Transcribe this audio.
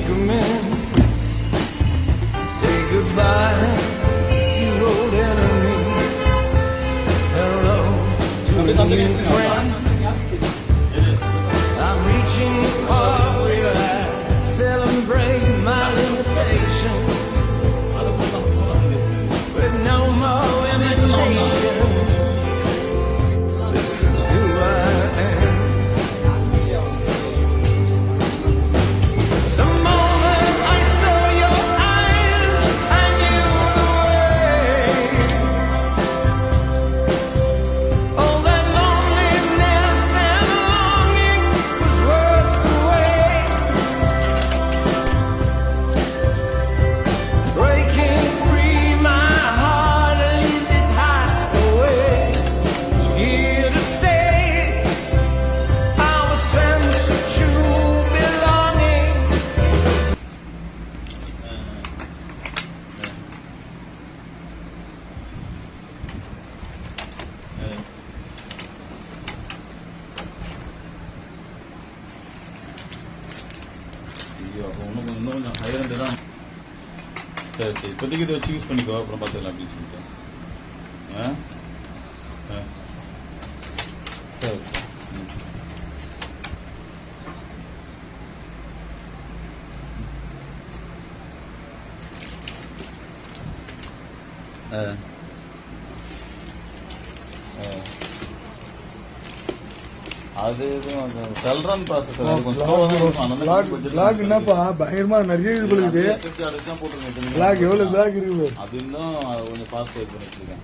take a minute, say goodbye to old enemies. Hello to a new friend. I'm reaching for where I celebrate my limitation with no more imitation. This is who I am. The moment I saw your eyes, I knew the way. All that loneliness and longing was worth the wait. Breaking free, my heart leaves its hideaway. It's here to stay. Our sense of true belonging. ஐயோ அப்போ இன்னும் கொஞ்சம் higher தான். சரி சரி, இப்போதைக்கு இதை வச்சு யூஸ் பண்ணிக்கோ, அப்புறம் பார்த்துக்கலாம் அப்படின்னு சொல்லிட்டு. ஆ ஆ சரி ஆ அது செல்ரன் ப்ராசஸர் அது கொஞ்சம் ஸ்லோவாக தான் இருக்கும். அதனால பிளாக் என்னப்பா பயங்கரமா நிறைய இது இருக்குது. SSD அடிச்சு தான் போட்டுருக்கேன். பிளாக் எவ்வளவு பிளாக் இருக்குது? அது இன்னும் கொஞ்சம் ஃபாஸ்ட் பண்ணிட்டு இருக்கேன்.